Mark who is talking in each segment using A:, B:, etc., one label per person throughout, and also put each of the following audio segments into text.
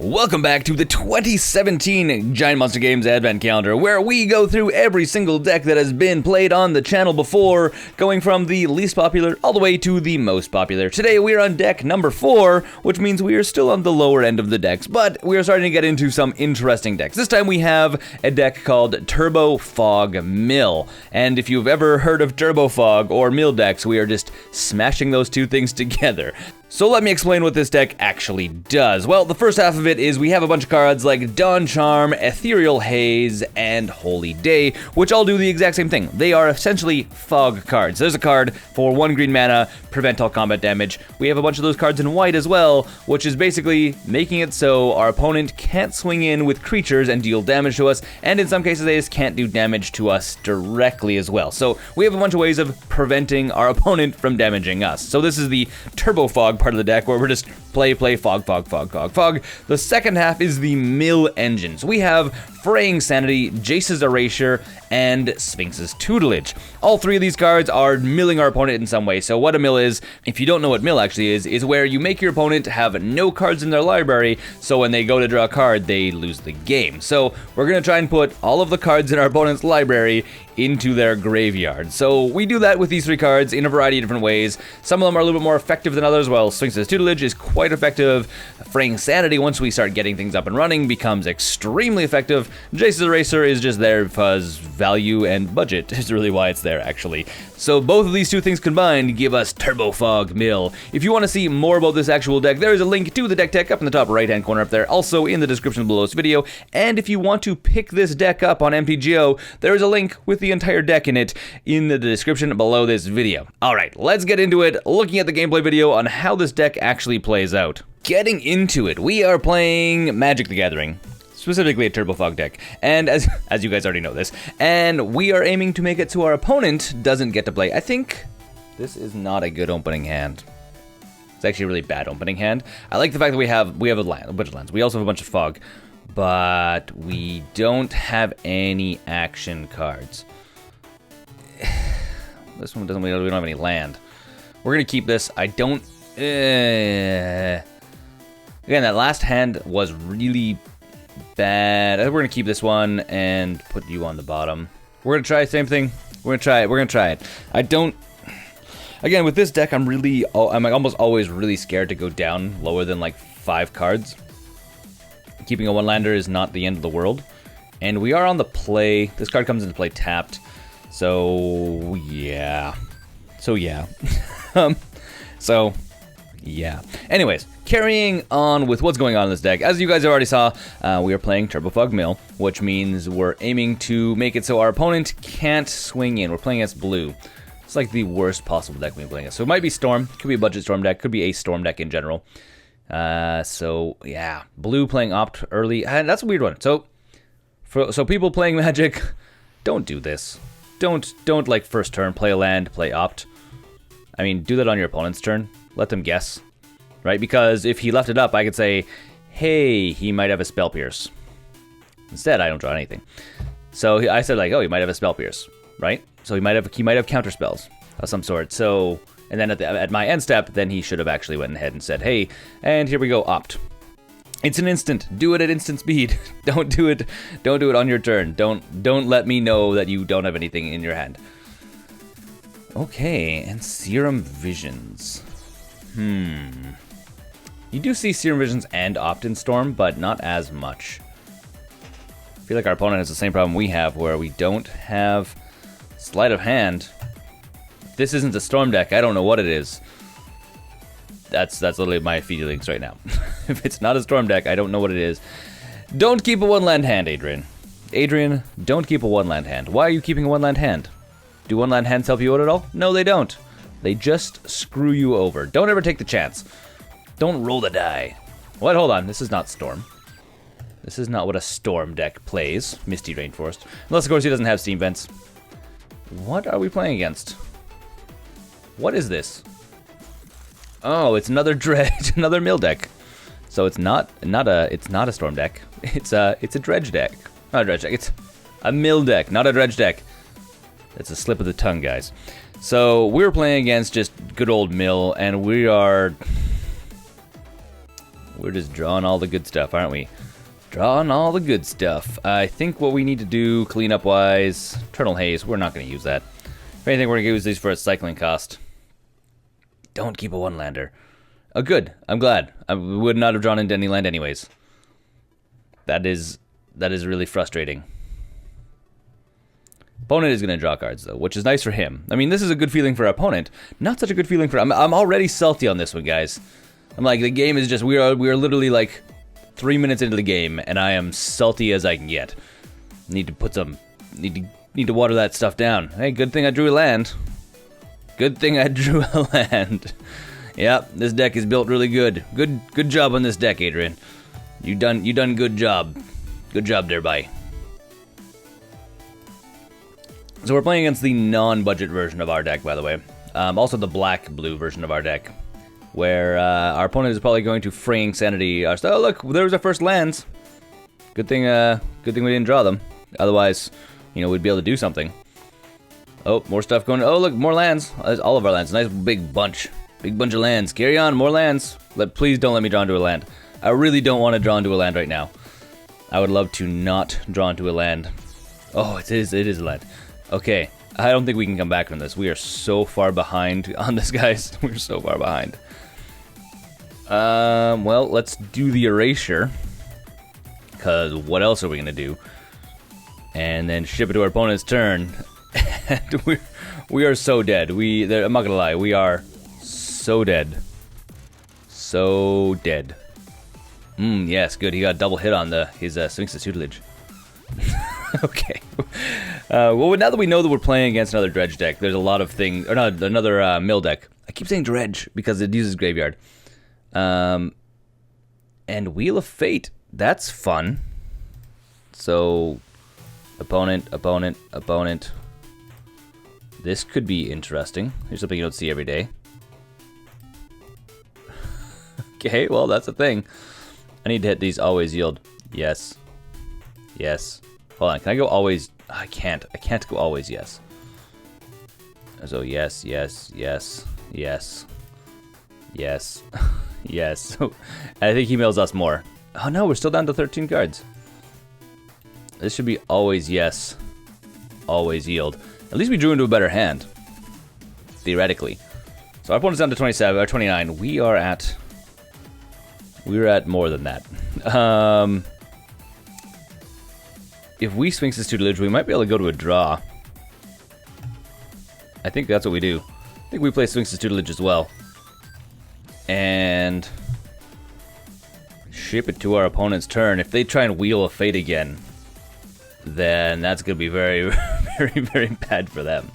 A: Welcome back to the 2017 Giant Monster Games Advent Calendar, where we go through every single deck that has been played on the channel before, going from the least popular all the way to the most popular. Today we are on deck number 4, which means we are still on the lower end of the decks, but we are starting to get into some interesting decks. This time we have a deck called Turbo Fog Mill, and if you've ever heard of Turbo Fog or Mill decks, we are just smashing those two things together. So let me explain what this deck actually does. Well, the first half of it is we have a bunch of cards like Dawn Charm, Ethereal Haze, and Holy Day, which all do the exact same thing. They are essentially fog cards. There's a card for 1 green mana, prevent all combat damage. We have a bunch of those cards in white as well, which is basically making it so our opponent can't swing in with creatures and deal damage to us, and in some cases they just can't do damage to us directly as well. So we have a bunch of ways of preventing our opponent from damaging us. So this is the Turbo Fog part of the deck where we're just play, fog. The second half is the mill engine. So we have Fraying Sanity, Jace's Erasure, and Sphinx's Tutelage. All three of these cards are milling our opponent in some way. So what a mill is, if you don't know what mill actually is where you make your opponent have no cards in their library, so when they go to draw a card, they lose the game. So we're going to try and put all of the cards in our opponent's library into their graveyard. So we do that with these three cards in a variety of different ways. Some of them are a little bit more effective than others. Well, Sphinx's Tutelage is quite effective. Fraying Sanity, once we start getting things up and running, becomes extremely effective. Jace's Eraser is just there because value and budget is really why it's there, actually. So both of these two things combined give us Turbo Fog Mill. If you want to see more about this actual deck, there is a link to the deck tech up in the top right-hand corner up there, also in the description below this video. And if you want to pick this deck up on MTGO, there is a link with the entire deck in it in the description below this video. Alright, let's get into it, looking at the gameplay video on how this deck actually plays out. Getting into it, we are playing Magic the Gathering, specifically a Turbo Fog deck, and as you guys already know this, and we are aiming to make it so our opponent doesn't get to play. I think this is not a good opening hand. It's actually a really bad opening hand. I like the fact that we have a bunch of lands. We also have a bunch of fog, but we don't have any action cards. This one doesn't. We don't have any land. We're gonna keep this. I don't. Again, that last hand was really bad. We're gonna keep this one and put you on the bottom. We're gonna try the same thing. We're gonna try it. I don't. Again, with this deck, I'm almost always really scared to go down lower than like 5 cards. Keeping a one-lander is not the end of the world, and we are on the play. This card comes into play tapped. So yeah. Anyways, carrying on with what's going on in this deck. As you guys already saw, we are playing Turbo Fog Mill, which means we're aiming to make it so our opponent can't swing in. We're playing against blue. It's like the worst possible deck we're playing against. So it might be Storm, could be a budget Storm deck, could be a Storm deck in general. So yeah, blue playing Opt early. That's a weird one. So people playing Magic, don't do this. Don't like first turn play a land, play Opt. I mean, do that on your opponent's turn. Let them guess, right? Because if he left it up, I could say, hey, he might have a Spell Pierce. Instead, I don't draw anything. So I said like, oh, he might have a Spell Pierce, right? So he might have counter spells of some sort. So, and then at my end step, then he should have actually went ahead and said, hey, and here we go, Opt. It's an instant. Do it at instant speed. Don't do it on your turn. Don't let me know that you don't have anything in your hand. Okay, and Serum Visions. You do see Serum Visions and Opt in Storm, but not as much. I feel like our opponent has the same problem we have, where we don't have Sleight of Hand. If this isn't a Storm deck, I don't know what it is. That's literally my feelings right now. If it's not a Storm deck, I don't know what it is. Don't keep a one-land hand, Adrian. Adrian, don't keep a one-land hand. Why are you keeping a one-land hand? Do one-land hands help you out at all? No, they don't. They just screw you over. Don't ever take the chance. Don't roll the die. What? Hold on. This is not Storm. This is not what a Storm deck plays. Misty Rainforest. Unless, of course, he doesn't have Steam Vents. What are we playing against? What is this? Oh, it's another dredge, another mill deck. So it's not a Storm deck. It's a dredge deck. Not a dredge deck. It's a mill deck, not a dredge deck. It's a slip of the tongue, guys. So we're playing against just good old mill, and we are We're just drawing all the good stuff, aren't we? Drawing all the good stuff. I think what we need to do, cleanup-wise, Eternal Haze, we're not going to use that. If anything, we're going to use these for a cycling cost. Don't keep a one-lander. Oh, good. I'm glad. I would not have drawn into any land anyways. That is really frustrating. Opponent is going to draw cards, though, which is nice for him. I mean, this is a good feeling for our opponent. Not such a good feeling for... I'm already salty on this one, guys. I'm like, the game is just... We are literally, like, 3 minutes into the game, and I am salty as I can get. Need to put some... Need to water that stuff down. Hey, good thing I drew a land. Good thing I drew a land. Yep, this deck is built really good. Good job on this deck, Adrian. You done good job. Good job there, bye. So we're playing against the non-budget version of our deck, by the way. Also the black-blue version of our deck, where our opponent is probably going to Fraying Sanity. Oh, look, there was our first lands. Good thing we didn't draw them. Otherwise, you know, we'd be able to do something. Oh, more stuff going. Oh, look, more lands. That's all of our lands. Nice big bunch. Big bunch of lands. Carry on, more lands. Please don't let me draw into a land. I really don't want to draw into a land right now. I would love to not draw into a land. Oh, it is a land. Okay, I don't think we can come back from this. We are so far behind on this, guys. We're so far behind. Well, let's do the erasure. Because what else are we going to do? And then ship it to our opponent's turn. And we are so dead. I'm not going to lie. We are so dead. So dead. Yes, good. He got a double hit on his Sphinx's tutelage. Okay. Well, now that we know that we're playing against another dredge deck, there's a lot of things, or not, another mill deck. I keep saying dredge because it uses graveyard. And Wheel of Fate. That's fun. So, opponent. This could be interesting. Here's something you don't see every day. Okay, well, that's a thing. I need to hit these always yield. Yes. Yes. Hold on, can I go always? I can't. I can't go always yes. So yes. Yes. Yes. I think he mills us more. Oh no, we're still down to 13 cards. This should be always yes. Always yield. At least we drew into a better hand. Theoretically. So our opponent's down to 27 or 29. We're at more than that. If we Sphinx's tutelage, we might be able to go to a draw. I think that's what we do. I think we play Sphinx's tutelage as well. And ship it to our opponent's turn. If they try and Wheel of Fate again, then that's going to be very, very, very bad for them.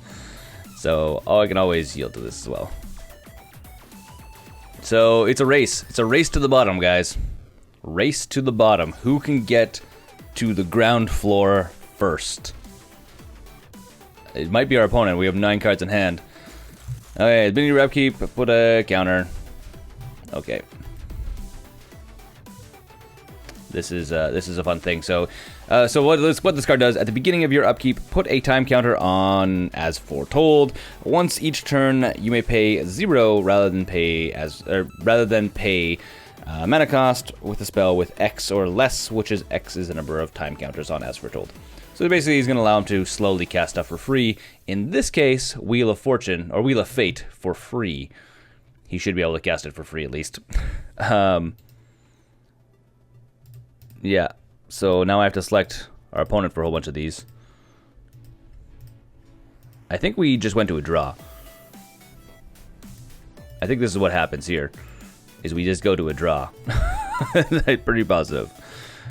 A: So, I can always yield to this as well. So, it's a race. It's a race to the bottom, guys. Race to the bottom. Who can get to the ground floor first? It might be our opponent. We have 9 cards in hand. Okay, beginning your upkeep, put a counter. Okay. This is a fun thing. So what this card does, at the beginning of your upkeep, put a time counter on as foretold. Once each turn, you may pay 0 rather than pay mana cost with a spell with X or less, which is X is the number of time counters on as foretold. So basically, he's going to allow him to slowly cast stuff for free. In this case, Wheel of Fortune or Wheel of Fate for free. He should be able to cast it for free at least. Yeah. So now I have to select our opponent for a whole bunch of these. I think we just went to a draw. I think this is what happens here, is we just go to a draw. I'm pretty positive.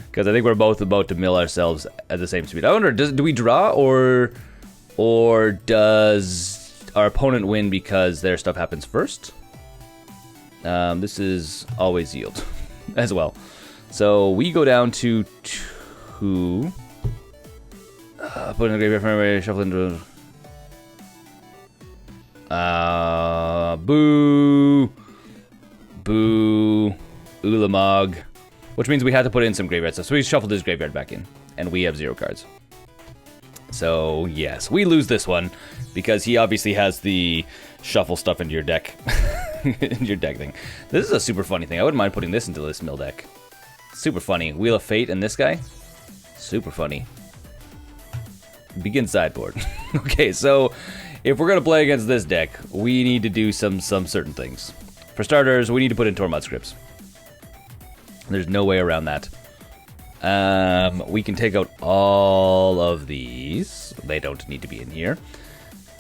A: Because I think we're both about to mill ourselves at the same speed. I wonder, do we draw, or does our opponent win because their stuff happens first? This is always yield as well. So we go down to 2. Put in the graveyard from everybody, shuffle into. Boo. Ulamog. Which means we had to put in some graveyard stuff. So we shuffled his graveyard back in. And we have 0 cards. So, yes. We lose this one. Because he obviously has the shuffle stuff into your deck. Into your deck thing. This is a super funny thing. I wouldn't mind putting this into this mill deck. Super funny. Wheel of Fate and this guy. Super funny. Begin sideboard. Okay, so if we're going to play against this deck, we need to do some certain things. For starters, we need to put in Tormod scripts. There's no way around that. We can take out all of these. They don't need to be in here.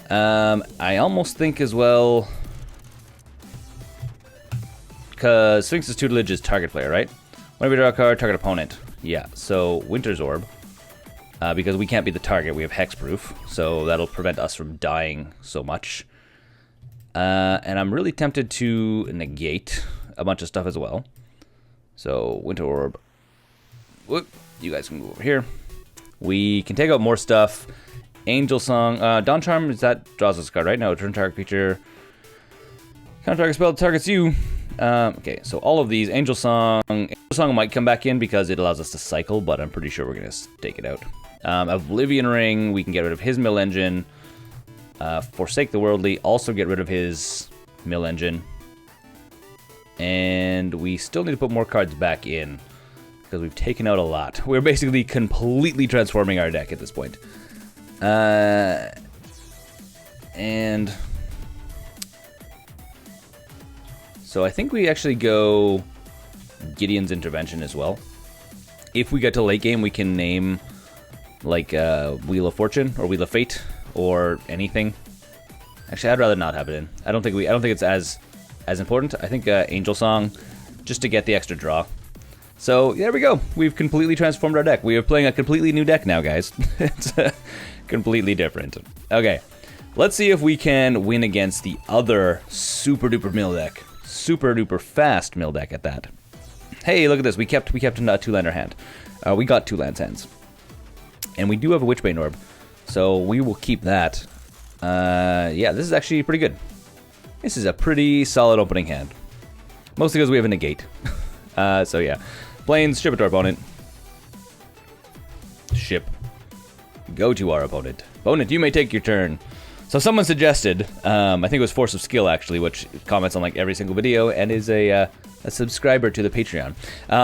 A: I almost think as well, because Sphinx's tutelage is target player, right? Whenever you draw a card, target opponent. Yeah, so Winter's Orb. Because we can't be the target, we have hexproof, so that'll prevent us from dying so much. And I'm really tempted to negate a bunch of stuff as well. So, Winter Orb. Whoop, you guys can move over here. We can take out more stuff. Angel Song. Dawn Charm, is that draws us a card, right? No, turn target creature. Counter target spell targets you. Okay, so all of these. Angel Song. Angel Song might come back in because it allows us to cycle, but I'm pretty sure we're going to take it out. Oblivion Ring, we can get rid of his mill engine. Forsake the Worldly, also get rid of his mill engine. And we still need to put more cards back in because we've taken out a lot. We're basically completely transforming our deck at this point. And so I think we actually go Gideon's Intervention as well. If we get to late game, we can name like Wheel of Fortune or Wheel of Fate or anything. Actually, I'd rather not have it in. I don't think it's as important. I think Angel Song, just to get the extra draw. So there we go. We've completely transformed our deck. We are playing a completely new deck now, guys. It's completely different. Okay, let's see if we can win against the other super duper mill deck, super duper fast mill deck at that. Hey, look at this. We kept a 2-lander hand. We got 2 lands hands, and we do have a Witchbane Orb, so we will keep that. Yeah, this is actually pretty good. This is a pretty solid opening hand. Mostly because we have a negate. So yeah. Plains, ship it to our opponent. Ship. Go to our opponent. Opponent, you may take your turn. So someone suggested, I think it was Force of Skill actually, which comments on like every single video and is a subscriber to the Patreon,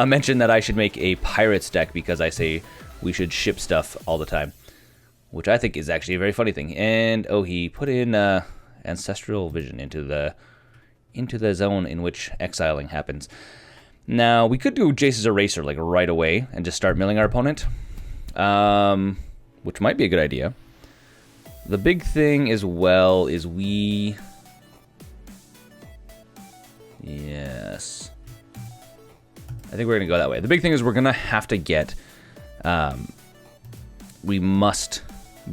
A: mentioned that I should make a Pirates deck because I say we should ship stuff all the time. Which I think is actually a very funny thing. And, oh, he put in Ancestral Vision into the zone in which exiling happens. Now, we could do Jace's Eraser, like, right away and just start milling our opponent. Which might be a good idea. The big thing as well is we... Yes. I think we're going to go that way. The big thing is we're going to have to get... we must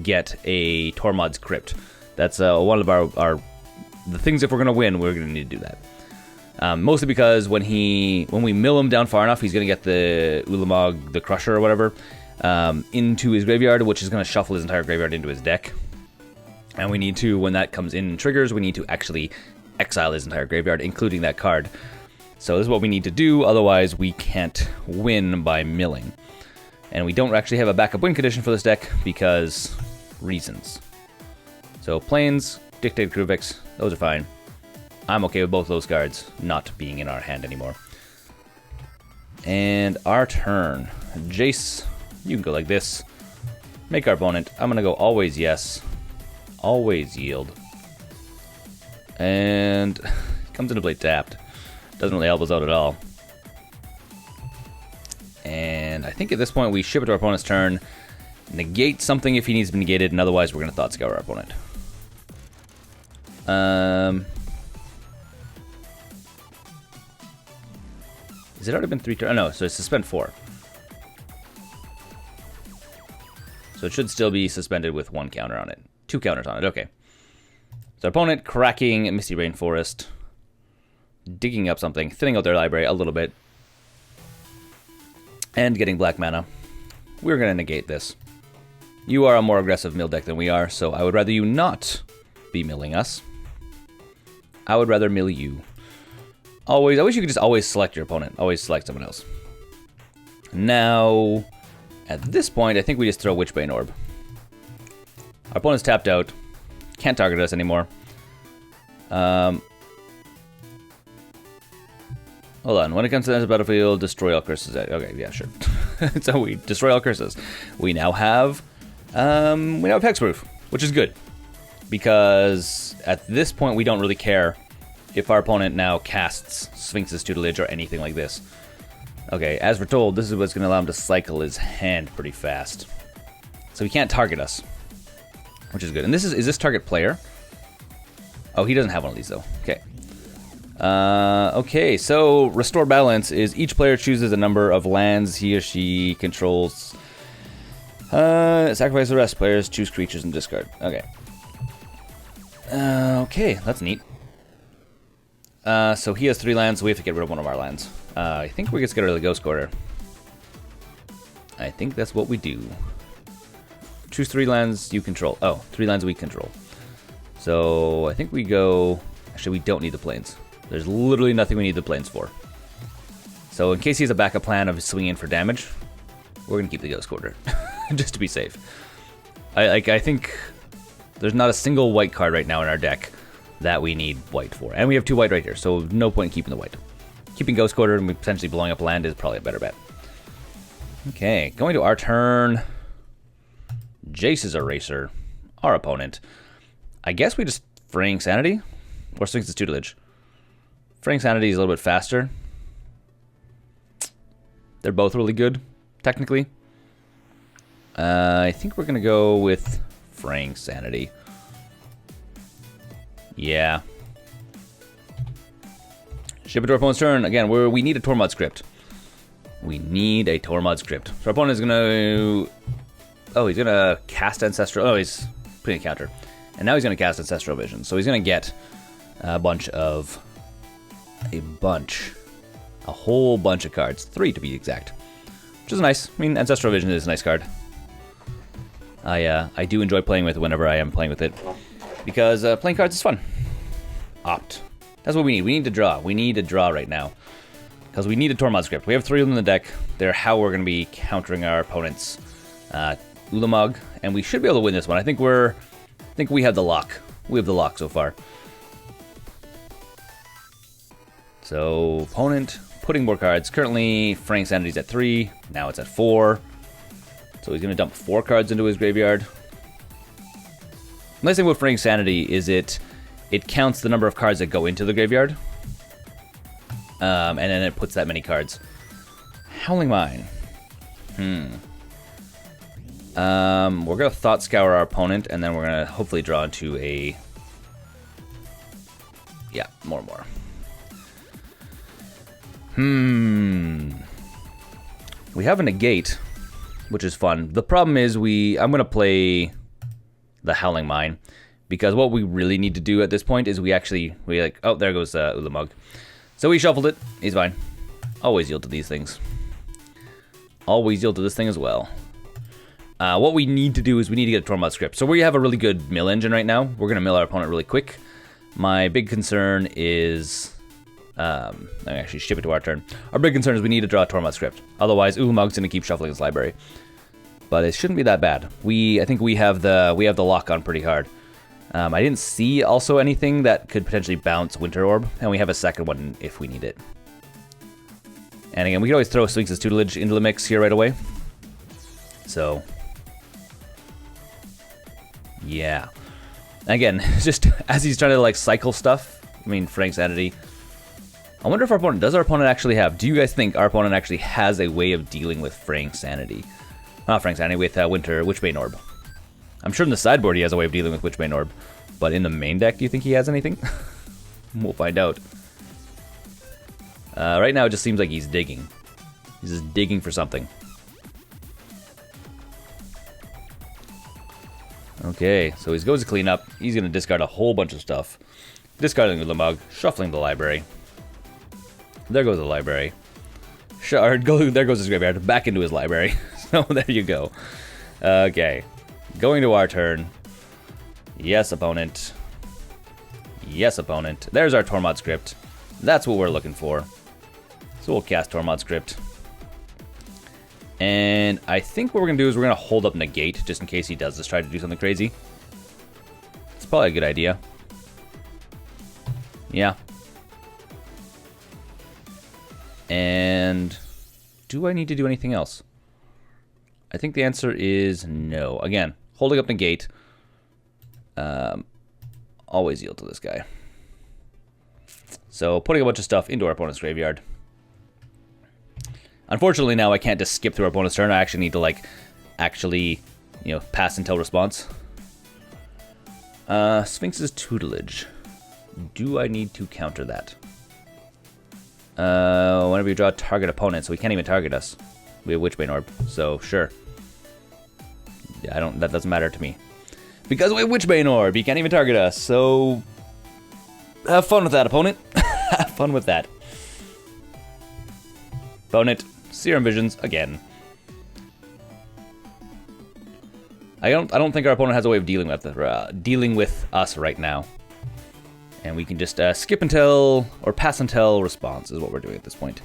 A: get a Tormod's Crypt. That's one of the things. If we're gonna win, we're gonna need to do that. Mostly because when we mill him down far enough, he's gonna get the Ulamog, the Crusher or whatever, into his graveyard, which is gonna shuffle his entire graveyard into his deck. And we need to, when that comes in and triggers, we need to actually exile his entire graveyard, including that card. So this is what we need to do. Otherwise, we can't win by milling. And we don't actually have a backup win condition for this deck because reasons. So Plains, Dictated Kruvix, those are fine. I'm okay with both those cards not being in our hand anymore. And our turn. Jace, you can go like this. Make our opponent. I'm going to go always yes. Always yield. And comes into play tapped. Doesn't really help us out at all. And I think at this point we ship it to our opponent's turn, negate something if he needs to be negated, and otherwise we're going to Thought Scour our opponent. Has it already been 3 turns? Oh no, so it's suspend 4. So it should still be suspended with 1 counter on it. 2 counters on it, okay. So our opponent cracking Misty Rainforest, digging up something, thinning out their library a little bit, and getting black mana. We're going to negate this. You are a more aggressive mill deck than we are, so I would rather you not be milling us. I would rather mill you. Always, I wish you could just always select your opponent. Always select someone else. Now, at this point, I think we just throw Witchbane Orb. Our opponent's tapped out. Can't target us anymore. Hold on. When it comes to the battlefield, destroy all curses. Okay, yeah, sure. So we destroy all curses. We now have hexproof, which is good. Because at this point, we don't really care if our opponent now casts Sphinx's Tutelage or anything like this. Okay, as we're told, this is what's going to allow him to cycle his hand pretty fast. So he can't target us, which is good. And is this target player? Oh, he doesn't have one of these, though. Okay. Okay, so Restore Balance is each player chooses a number of lands he or she controls. Sacrifice the rest. Players choose creatures and discard. Okay. Okay, that's neat. So he has 3 lands, so we have to get rid of one of our lands. I think we get to get rid of the Ghost Quarter. I think that's what we do. Choose 3 lands you control. Oh, 3 lands we control. So I think we go... Actually, we don't need the plains. There's literally nothing we need the plains for. So in case he has a backup plan of swinging for damage, we're going to keep the Ghost Quarter. Just to be safe. I think there's not a single white card right now in our deck that we need white for. And we have 2 white right here, so no point in keeping the white. Keeping Ghost Quarter and potentially blowing up land is probably a better bet. Okay, going to our turn. Jace is Eraser, our opponent. I guess we just Fraying Sanity? Or Sphinx's Tutelage. Fraying Sanity is a little bit faster. They're both really good, technically. I think we're going to go with Fraying Sanity. Yeah. Ship it to our opponent's turn. Again, we need a Tormod script. We need a Tormod script. So our opponent is going to... Oh, he's going to cast Ancestral... Oh, he's putting a counter. And now he's going to cast Ancestral Vision. So he's going to get a whole bunch of cards. 3 to be exact. Which is nice. I mean, Ancestral Vision is a nice card. I do enjoy playing with it whenever I am playing with it. Because playing cards is fun. Opt. That's what we need. We need to draw. We need to draw right now. Because we need a Tormod script. We have 3 of them in the deck. They're how we're going to be countering our opponent's Ulamog. And we should be able to win this one. I think we have the lock. We have the lock so far. So, opponent putting more cards. Currently, Fraying Sanity's at 3. Now it's at 4. So he's going to dump 4 cards into his graveyard. The nice thing with Fraying Sanity is it counts the number of cards that go into the graveyard. And then it puts that many cards. Howling Mine. We're going to Thought Scour our opponent, and then we're going to hopefully draw into a... Yeah, more. We have a negate, which is fun. The problem is I'm going to play the Howling Mine, because what we really need to do at this point is oh, there goes Ulamog. So we shuffled it. He's fine. Always yield to these things. Always yield to this thing as well. What we need to do is we need to get a Tormod script. So we have a really good mill engine right now. We're going to mill our opponent really quick. My big concern is... I actually ship it to our turn. Our big concern is we need to draw a Tormod script. Otherwise, Ulamog's going to keep shuffling his library. But it shouldn't be that bad. I think we have the lock on pretty hard. I didn't see also anything that could potentially bounce Winter Orb, and we have a second one if we need it. And again, we can always throw Sphinx's Tutelage into the mix here right away. So, yeah. Again, just as he's trying to cycle stuff, I mean, Fraying Sanity. I wonder if does our opponent actually have, do you guys think our opponent actually has a way of dealing with Fraying Sanity? Not Fraying Sanity, with Witchbane Orb. I'm sure in the sideboard he has a way of dealing with Witchbane Orb. But in the main deck, do you think he has anything? We'll find out. Right now, it just seems like he's digging. He's just digging for something. Okay, so he goes to clean up. He's going to discard a whole bunch of stuff. Discarding the Ulamog, shuffling the library. There goes the library. There goes his graveyard. Back into his library. So there you go. Okay. Going to our turn. Yes, opponent. Yes, opponent. There's our Tormod script. That's what we're looking for. So we'll cast Tormod script. And I think what we're going to do is we're going to hold up Negate, just in case he does just try to do something crazy. It's probably a good idea. Yeah. And do I need to do anything else? I think the answer is no. Again, holding up negate. Always yield to this guy. So putting a bunch of stuff into our opponent's graveyard. Unfortunately, now I can't just skip through our opponent's turn. I actually need to, like, pass until response. Sphinx's tutelage. Do I need to counter that? Whenever you draw a target opponent, so he can't even target us. We have Witchbane Orb, so sure. Yeah, that doesn't matter to me. Because we have Witchbane Orb, he can't even target us, so have fun with that, opponent. Have fun with that. Opponent, Serum Visions again. I don't think our opponent has a way of dealing with us right now. And we can just skip until, or pass until response is what we're doing at this point.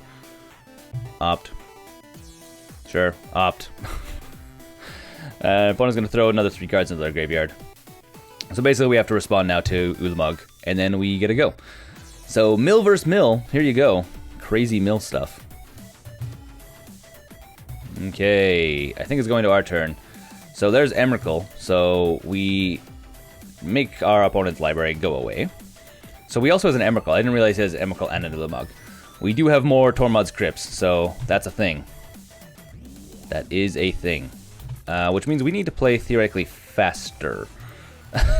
A: Opt. Sure, opt. Opponent's going to throw another 3 cards into their graveyard. So basically we have to respond now to Ulamog, and then we get to go. So mill versus mill, here you go. Crazy mill stuff. Okay, I think it's going to our turn. So there's Emrakul, so we make our opponent's library go away. So we also has an Emrakul. I didn't realize he has Emrakul and an Ulamog. We do have more Tormod's Crypts, so that's a thing. That is a thing. Which means we need to play theoretically faster.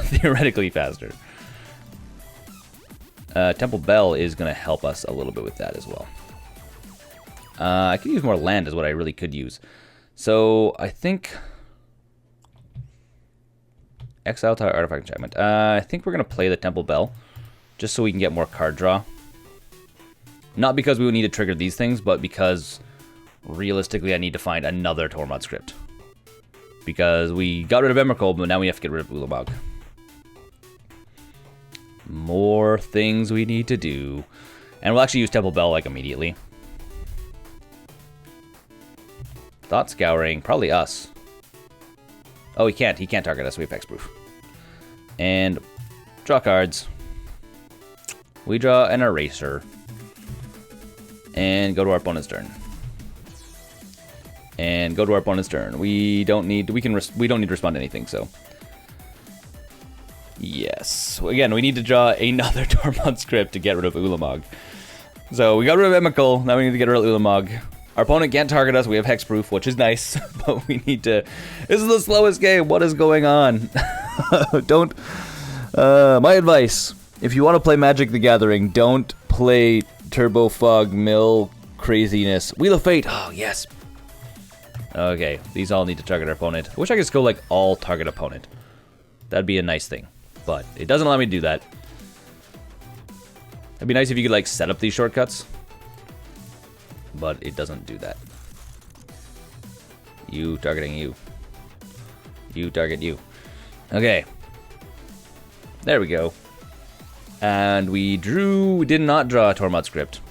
A: Theoretically faster. Temple Bell is going to help us a little bit with that as well. I could use more land is what I really could use. So I think... Exile Tower Artifact Enchantment. I think we're going to play the Temple Bell. Just so we can get more card draw. Not because we would need to trigger these things, but because realistically I need to find another Tormod script. Because we got rid of Emrakul, but now we have to get rid of Ulamog. More things we need to do. And we'll actually use Temple Bell like immediately. Thought Scouring, probably us. Oh, he can't target us, we have Hexproof. And draw cards. We draw an Eraser. And go to our opponent's turn. And go to our opponent's turn. We don't need to respond to anything, so. Yes. Again, we need to draw another Tormod script to get rid of Ulamog. So we got rid of Emrakul, now we need to get rid of Ulamog. Our opponent can't target us, we have Hexproof, which is nice, but we need to... This is the slowest game, what is going on? Don't... my advice, if you want to play Magic the Gathering, don't play Turbo Fog Mill craziness. Wheel of Fate, oh yes. Okay, these all need to target our opponent. I wish I could just go like all target opponent. That'd be a nice thing, but it doesn't allow me to do that. It'd be nice if you could like set up these shortcuts. But it doesn't do that. You targeting you. You target you. Okay. There we go. And we did not draw a Tormod script.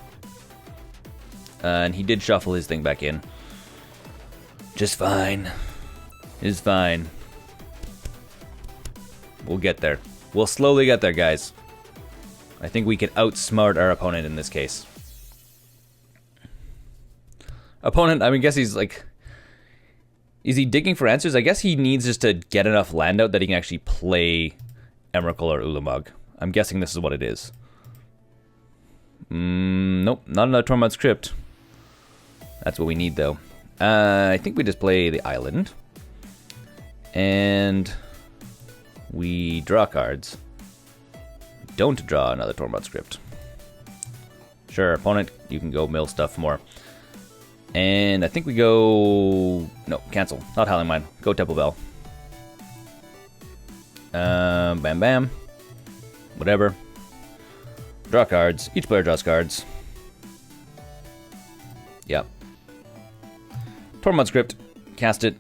A: And he did shuffle his thing back in. Just fine. It's fine. We'll get there. We'll slowly get there, guys. I think we can outsmart our opponent in this case. Opponent, I mean, guess he's like... Is he digging for answers? I guess he needs just to get enough land out that he can actually play Emrakul or Ulamog. I'm guessing this is what it is. Nope, not another Tormod script. That's what we need, though. I think we just play the island. And we draw cards. Don't draw another Tormod script. Sure, opponent, you can go mill stuff more. And I think we go... No, cancel. Not Howling Mine. Go Temple Bell. Bam bam. Whatever. Draw cards. Each player draws cards. Yep. Tormod script. Cast it.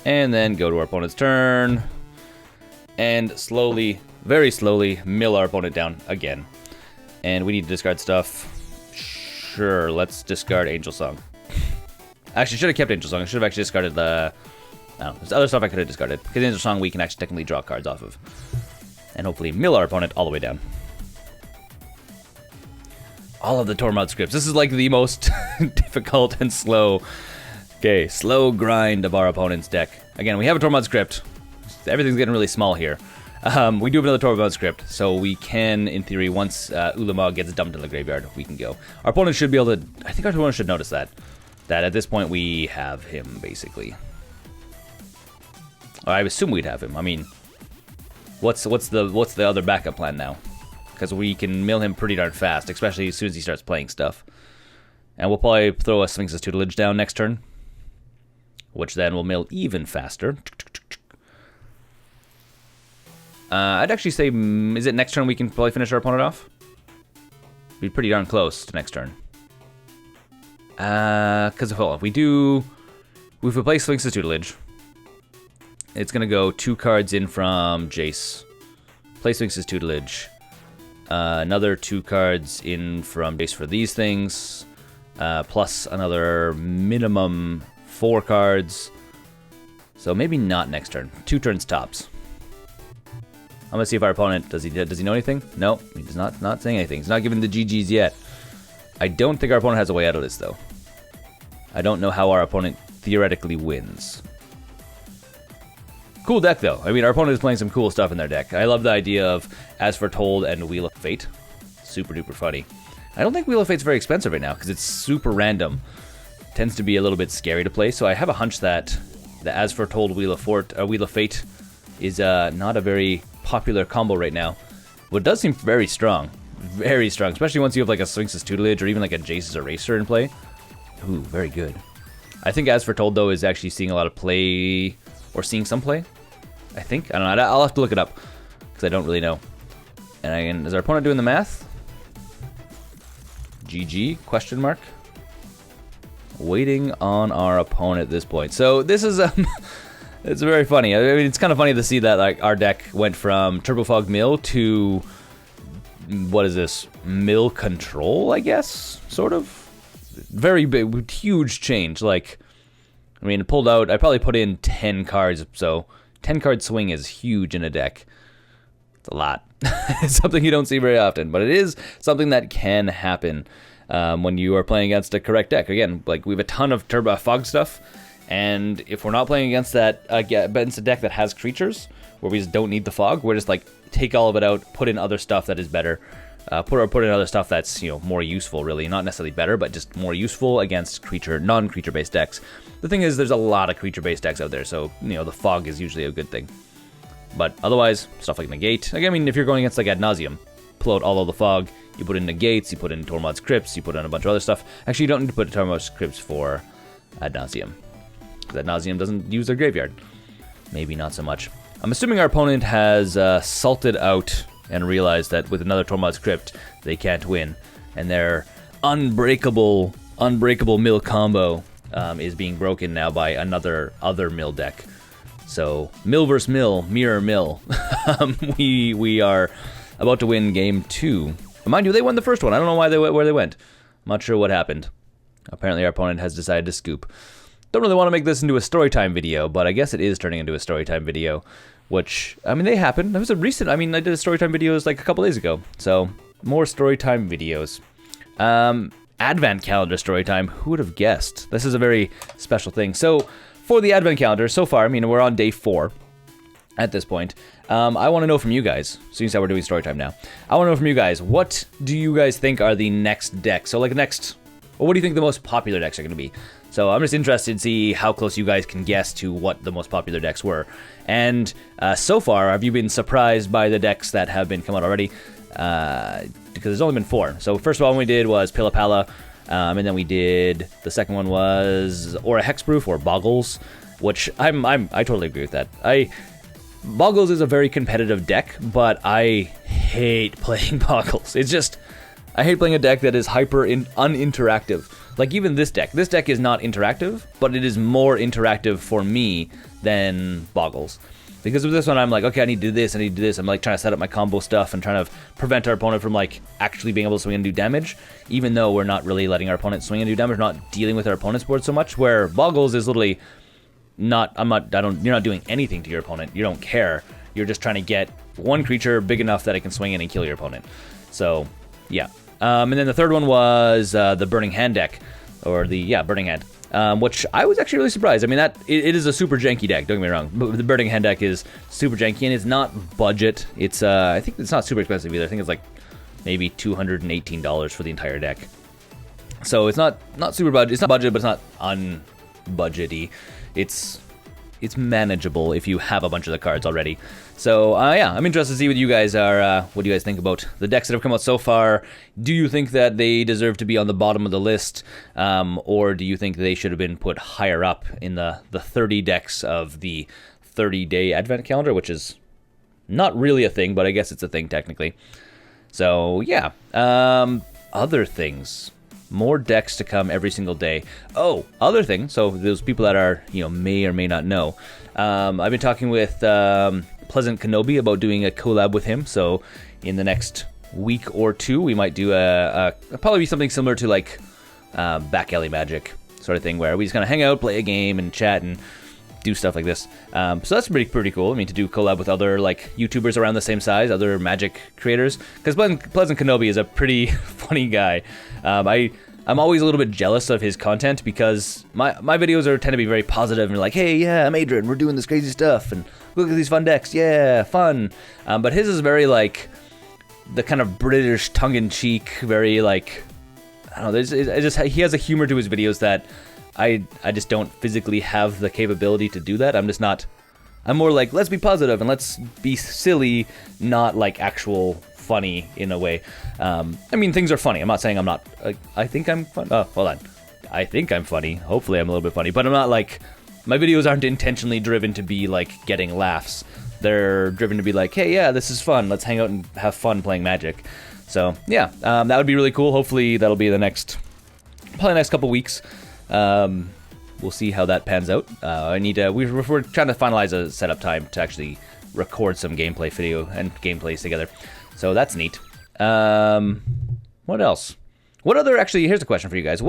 A: And then go to our opponent's turn. And slowly, very slowly, mill our opponent down again. And we need to discard stuff. Sure, let's discard Angel Song. Actually, should have kept Angel Song. I should have actually discarded the... I don't know, there's other stuff I could have discarded. Because Angel Song we can actually technically draw cards off of. and hopefully mill our opponent all the way down. All of the Tormod scripts. This is like the most difficult and slow, slow grind of our opponent's deck. Again, we have a Tormod script. Everything's getting really small here. We do have another Tormod script, so we can, in theory, once Ulamog gets dumped in the graveyard, we can go. Our opponent should be able to... I think our opponent should notice that at this point we have him, basically. Or I assume we'd have him. I mean, what's the other backup plan now? Because we can mill him pretty darn fast, especially as soon as he starts playing stuff. And we'll probably throw a Sphinx's Tutelage down next turn, which then will mill even faster. I'd actually say, is it next turn we can probably finish our opponent off? Be pretty darn close to next turn. Because hold on, we've replaced Sphinx's Tutelage. It's gonna go 2 cards in from Jace. Play Sphinx's Tutelage. Another 2 cards in from Jace for these things. Plus another minimum 4 cards. So maybe not next turn. 2 turns tops. I'm gonna see if our opponent does he know anything? No, he does not saying anything. He's not giving the GGs yet. I don't think our opponent has a way out of this though. I don't know how our opponent theoretically wins. Cool deck though. I mean, our opponent is playing some cool stuff in their deck. I love the idea of As Foretold and Wheel of Fate. Super duper funny. I don't think Wheel of Fate's very expensive right now because it's super random. Tends to be a little bit scary to play. So I have a hunch that the As Foretold Wheel of Fate is not a very popular combo right now. But it does seem very strong. Very strong. Especially once you have like a Sphinx's Tutelage or even like a Jace's Eraser in play. Ooh, very good. I think As Foretold though is actually seeing a lot of play, or seeing some play. I think. I don't know. I'll have to look it up because I don't really know. And is our opponent doing the math? GG? Question mark. Waiting on our opponent at this point. So this is it's very funny. I mean, it's kind of funny to see that like our deck went from Turbofog Mill to what is this? Mill Control, I guess. Sort of. Very big, huge change. Like, I mean, it pulled out. I probably put in 10 cards, so 10 card swing is huge in a deck. It's a lot. It's something you don't see very often, but it is something that can happen when you are playing against a correct deck. Again, like we have a ton of Turbo Fog stuff, and if we're not playing against that, against a deck that has creatures where we just don't need the fog, we're just like take all of it out, put in other stuff that is better. Put in other stuff that's more useful, really, not necessarily better, but just more useful against non-creature based decks. The thing is, there's a lot of creature based decks out there, so the fog is usually a good thing. But otherwise, stuff like Negate. Like, I mean, if you're going against like Ad Nauseam, pull out all of the fog. You put in Negates, you put in Tormod's Crypts, you put in a bunch of other stuff. Actually, you don't need to put Tormod's Crypts for Ad Nauseam, because Ad Nauseam doesn't use their graveyard. Maybe not so much. I'm assuming our opponent has salted out and realize that with another Tormod's Crypt, they can't win. And their unbreakable mill combo is being broken now by other mill deck. So, mill versus mill, mirror mill. We are about to win game 2. But mind you, they won the first one. I don't know where they went. I'm not sure what happened. Apparently our opponent has decided to scoop. Don't really want to make this into a storytime video, but I guess it is turning into a storytime video. Which, I mean, they happen. That was a recent, I did a storytime videos like a couple days ago. So, more storytime videos. Advent calendar storytime. Who would have guessed? This is a very special thing. So, for the Advent calendar, so far, we're on day 4 at this point. I want to know from you guys, seeing as we're doing storytime now. I want to know from you guys, what do you guys think are the next decks? So, like, what do you think the most popular decks are going to be? So I'm just interested to see how close you guys can guess to what the most popular decks were. And so far, have you been surprised by the decks that have been come out already? Because there's only been 4. So first of all, one we did was Pilla, and then we did, the second one was Aura Hexproof or Boggles, which I totally agree with that. Boggles is a very competitive deck, but I hate playing Boggles. It's just, I hate playing a deck that is uninteractive. Like even this deck is not interactive, but it is more interactive for me than Boggles. Because with this one, I'm like, okay, I need to do this, I'm like trying to set up my combo stuff and trying to prevent our opponent from like actually being able to swing and do damage, even though we're not really letting our opponent swing and do damage, not dealing with our opponent's board so much, where Boggles is literally you're not doing anything to your opponent, you don't care, you're just trying to get one creature big enough that it can swing in and kill your opponent. So, yeah. And then the third one was the Burning Hand deck, or the, Burning Hand. Which I was actually really surprised. I mean, it is a super janky deck, don't get me wrong. But the Burning Hand deck is super janky, and it's not budget. It's, I think it's not super expensive either. I think it's like maybe $218 for the entire deck. So it's not super budget. It's not budget, but it's not unbudgety. It's manageable if you have a bunch of the cards already. So yeah, I'm interested to see what you guys are. What do you guys think about the decks that have come out so far? Do you think that they deserve to be on the bottom of the list, or do you think they should have been put higher up in the 30 decks of the 30-day advent calendar, which is not really a thing, but I guess it's a thing technically. So yeah, other things. More decks to come every single day. Oh, other thing. So those people that are, may or may not know. I've been talking with Pleasant Kenobi about doing a collab with him. So in the next week or two, we might do probably be something similar to like Back Alley Magic sort of thing, where we just kind of hang out, play a game, and chat and do stuff like this. So that's pretty cool. I mean, to do collab with other like YouTubers around the same size, other Magic creators, because Pleasant Kenobi is a pretty funny guy. I'm always a little bit jealous of his content because my videos tend to be very positive and like, hey, yeah, I'm Adrian, we're doing this crazy stuff, and look at these fun decks, yeah, fun. But his is very like the kind of British tongue-in-cheek, very like, I don't know. He has a humor to his videos that I just don't physically have the capability to do that. I'm more like, let's be positive and let's be silly, not like actual funny in a way. I mean, things are funny. I'm not saying I'm not. I think I'm fun. Oh, hold on. I think I'm funny. Hopefully I'm a little bit funny, but I'm not like, my videos aren't intentionally driven to be like getting laughs. They're driven to be like, hey, yeah, this is fun. Let's hang out and have fun playing Magic. So yeah, that would be really cool. Hopefully that'll be probably the next couple weeks. We'll see how that pans out. We're trying to finalize a setup time to actually record some gameplay video and gameplays together. So that's neat. What else? Actually, here's a question for you guys.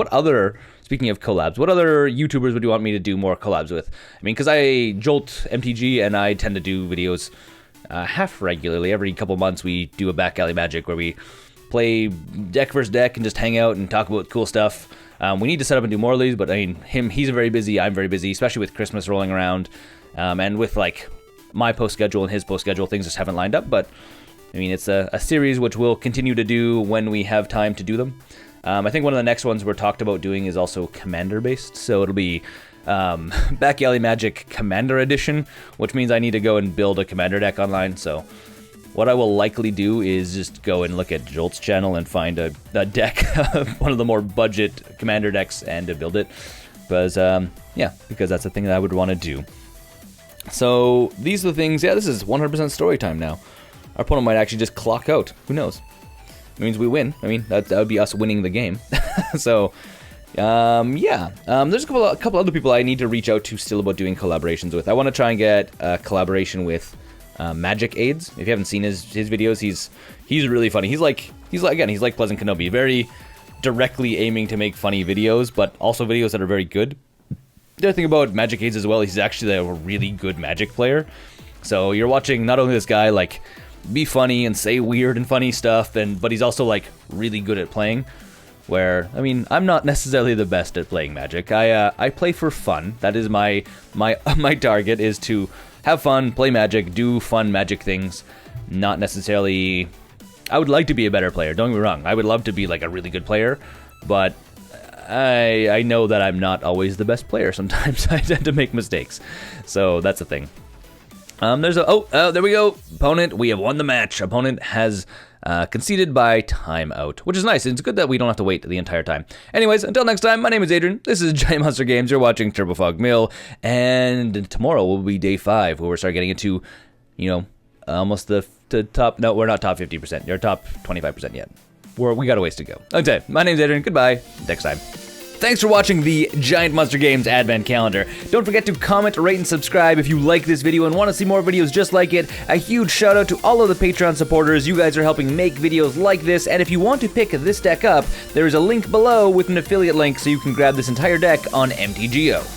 A: Speaking of collabs, what other YouTubers would you want me to do more collabs with? I mean, because I Jolt MTG and I tend to do videos half regularly. Every couple months we do a Back Alley Magic where we play deck versus deck and just hang out and talk about cool stuff. We need to set up and do more of these, but I mean, he's very busy, I'm very busy, especially with Christmas rolling around, and with like my post schedule and his post schedule, things just haven't lined up. But I mean, it's a series which we'll continue to do when we have time to do them. I think one of the next ones we're talked about doing is also commander based, so it'll be Back Alley Magic Commander Edition, which means I need to go and build a commander deck online. So what I will likely do is just go and look at Jolt's channel and find a deck, one of the more budget commander decks, and to build it. Because, because that's the thing that I would want to do. So these are the things. Yeah, this is 100% story time now. Our opponent might actually just clock out. Who knows? It means we win. I mean, that would be us winning the game. So, there's a couple other people I need to reach out to still about doing collaborations with. I want to try and get a collaboration with Magic Aids. If you haven't seen his videos, he's really funny. He's like Pleasant Kenobi, very directly aiming to make funny videos, but also videos that are very good. The other thing about Magic Aids as well, he's actually a really good Magic player. So you're watching not only this guy like be funny and say weird and funny stuff, but he's also like really good at playing. Where, I mean, I'm not necessarily the best at playing Magic. I play for fun. That is my target, is to have fun, play Magic, do fun Magic things. Not necessarily. I would like to be a better player. Don't get me wrong. I would love to be like a really good player, but I know that I'm not always the best player. Sometimes I tend to make mistakes, so that's the thing. There we go. Opponent, we have won the match. Opponent has conceded by timeout, which is nice. It's good that we don't have to wait the entire time. Anyways, until next time, my name is Adrian. This is GiantMonsterGames. You're watching Turbofog Mill, and tomorrow will be day 5, where we'll start getting into, almost the top. No, we're not top 50%. You're top 25% yet. We got a ways to go. Okay, my name's Adrian. Goodbye. Next time. Thanks for watching the Giant Monster Games Advent Calendar. Don't forget to comment, rate, and subscribe if you like this video and want to see more videos just like it. A huge shout out to all of the Patreon supporters. You guys are helping make videos like this, and if you want to pick this deck up, there is a link below with an affiliate link so you can grab this entire deck on MTGO.